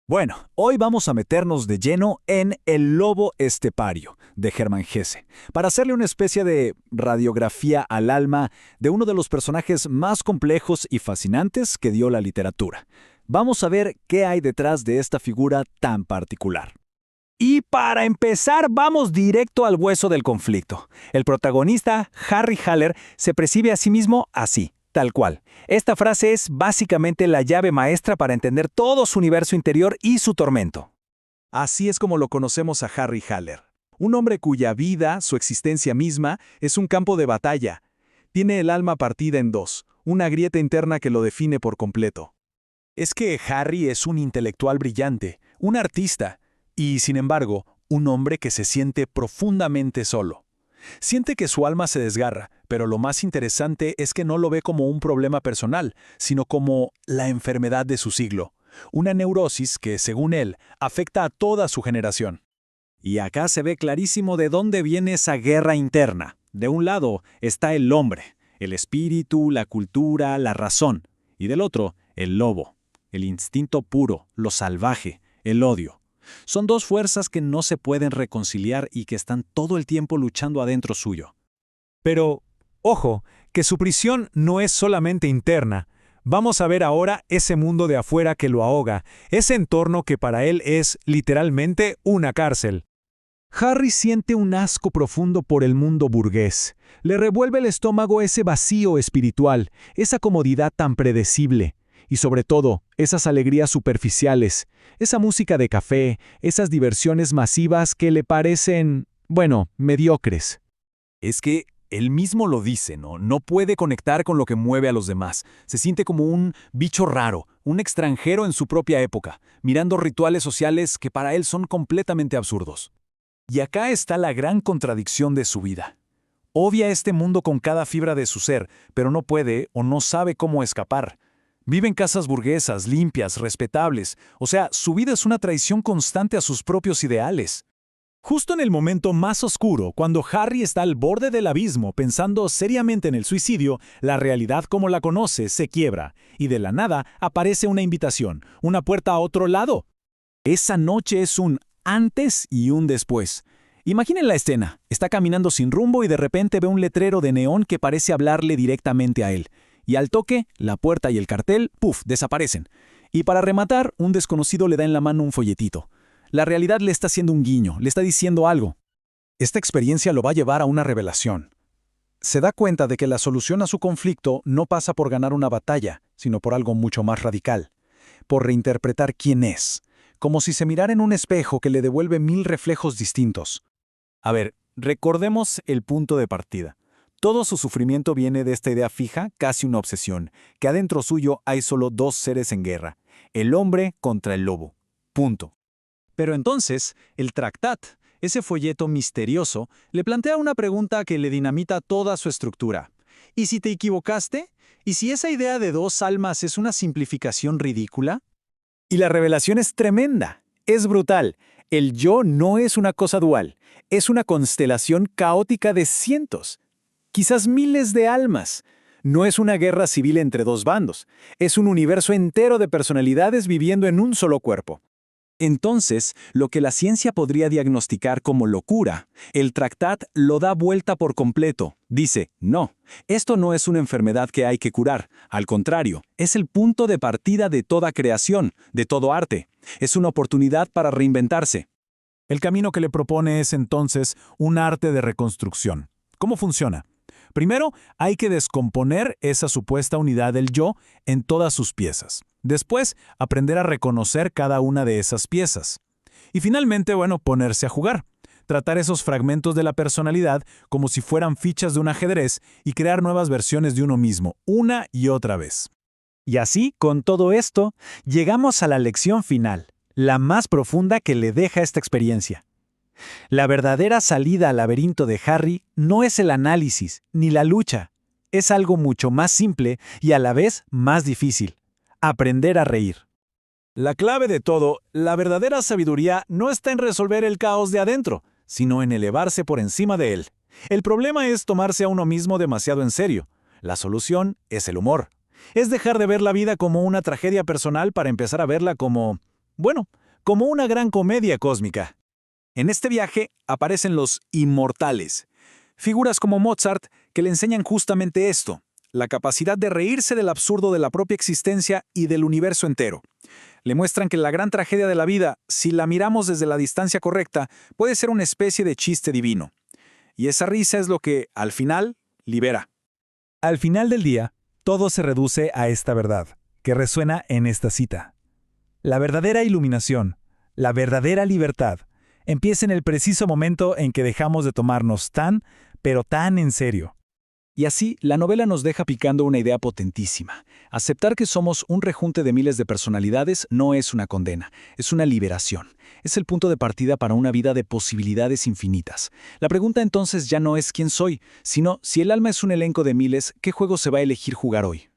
Bueno, hoy vamos a meternos de lleno en El lobo estepario, de Hermann Hesse, para hacerle una especie de radiografía al alma de uno de los personajes más complejos y fascinantes que dio la literatura. Vamos a ver qué hay detrás de esta figura tan particular. Y para empezar, vamos directo al hueso del conflicto. El protagonista, Harry Haller, se percibe a sí mismo así. Tal cual. Esta frase es básicamente la llave maestra para entender todo su universo interior y su tormento. Así es como lo conocemos a Harry Haller. Un hombre cuya vida, su existencia misma, es un campo de batalla. Tiene el alma partida en dos, una grieta interna que lo define por completo. Es que Harry es un intelectual brillante, un artista, y sin embargo, un hombre que se siente profundamente solo. Siente que su alma se desgarra, pero lo más interesante es que no lo ve como un problema personal, sino como la enfermedad de su siglo, una neurosis que, según él, afecta a toda su generación. Y acá se ve clarísimo de dónde viene esa guerra interna. De un lado está el hombre, el espíritu, la cultura, la razón, y del otro, el lobo, el instinto puro, lo salvaje, el odio. Son dos fuerzas que no se pueden reconciliar y que están todo el tiempo luchando adentro suyo. Pero, ojo, que su prisión no es solamente interna. Vamos a ver ahora ese mundo de afuera que lo ahoga, ese entorno que para él es, literalmente, una cárcel. Harry siente un asco profundo por el mundo burgués. Le revuelve el estómago ese vacío espiritual, esa comodidad tan predecible. Y sobre todo, esas alegrías superficiales, esa música de café, esas diversiones masivas que le parecen, bueno, mediocres. Es que él mismo lo dice, ¿no? No puede conectar con lo que mueve a los demás. Se siente como un bicho raro, un extranjero en su propia época, mirando rituales sociales que para él son completamente absurdos. Y acá está la gran contradicción de su vida. Odia este mundo con cada fibra de su ser, pero no puede o no sabe cómo escapar. Vive en casas burguesas, limpias, respetables. O sea, su vida es una traición constante a sus propios ideales. Justo en el momento más oscuro, cuando Harry está al borde del abismo pensando seriamente en el suicidio, la realidad como la conoce se quiebra, y de la nada aparece una invitación, una puerta a otro lado. Esa noche es un antes y un después. Imaginen la escena. Está caminando sin rumbo y de repente ve un letrero de neón que parece hablarle directamente a él. Y al toque, la puerta y el cartel, ¡puf!, desaparecen. Y para rematar, un desconocido le da en la mano un folletito. La realidad le está haciendo un guiño, le está diciendo algo. Esta experiencia lo va a llevar a una revelación. Se da cuenta de que la solución a su conflicto no pasa por ganar una batalla, sino por algo mucho más radical. Por reinterpretar quién es. Como si se mirara en un espejo que le devuelve 1000 reflejos distintos. A ver, recordemos el punto de partida. Todo su sufrimiento viene de esta idea fija, casi una obsesión, que adentro suyo hay solo dos seres en guerra, el hombre contra el lobo. Punto. Pero entonces, el Tractat, ese folleto misterioso, le plantea una pregunta que le dinamita toda su estructura. ¿Y si te equivocaste? ¿Y si esa idea de dos almas es una simplificación ridícula? Y la revelación es tremenda, es brutal. El yo no es una cosa dual, es una constelación caótica de cientos, quizás miles de almas. No es una guerra civil entre dos bandos, es un universo entero de personalidades viviendo en un solo cuerpo. Entonces, lo que la ciencia podría diagnosticar como locura, el Tractat lo da vuelta por completo. Dice, no, esto no es una enfermedad que hay que curar. Al contrario, es el punto de partida de toda creación, de todo arte. Es una oportunidad para reinventarse. El camino que le propone es entonces un arte de reconstrucción. ¿Cómo funciona? Primero, hay que descomponer esa supuesta unidad del yo en todas sus piezas. Después, aprender a reconocer cada una de esas piezas. Y finalmente, ponerse a jugar. Tratar esos fragmentos de la personalidad como si fueran fichas de un ajedrez y crear nuevas versiones de uno mismo, una y otra vez. Y así, con todo esto, llegamos a la lección final, la más profunda que le deja esta experiencia. La verdadera salida al laberinto de Harry no es el análisis ni la lucha. Es algo mucho más simple y a la vez más difícil. Aprender a reír. La clave de todo, la verdadera sabiduría, no está en resolver el caos de adentro, sino en elevarse por encima de él. El problema es tomarse a uno mismo demasiado en serio. La solución es el humor. Es dejar de ver la vida como una tragedia personal para empezar a verla como Bueno, como una gran comedia cósmica. En este viaje aparecen los inmortales, figuras como Mozart que le enseñan justamente esto, la capacidad de reírse del absurdo de la propia existencia y del universo entero. Le muestran que la gran tragedia de la vida, si la miramos desde la distancia correcta, puede ser una especie de chiste divino. Y esa risa es lo que, al final, libera. Al final del día, todo se reduce a esta verdad, que resuena en esta cita. La verdadera iluminación, la verdadera libertad, empieza en el preciso momento en que dejamos de tomarnos tan, pero tan en serio. Y así, la novela nos deja picando una idea potentísima. Aceptar que somos un rejunte de miles de personalidades no es una condena, es una liberación. Es el punto de partida para una vida de posibilidades infinitas. La pregunta entonces ya no es quién soy, sino si el alma es un elenco de miles, ¿qué juego se va a elegir jugar hoy?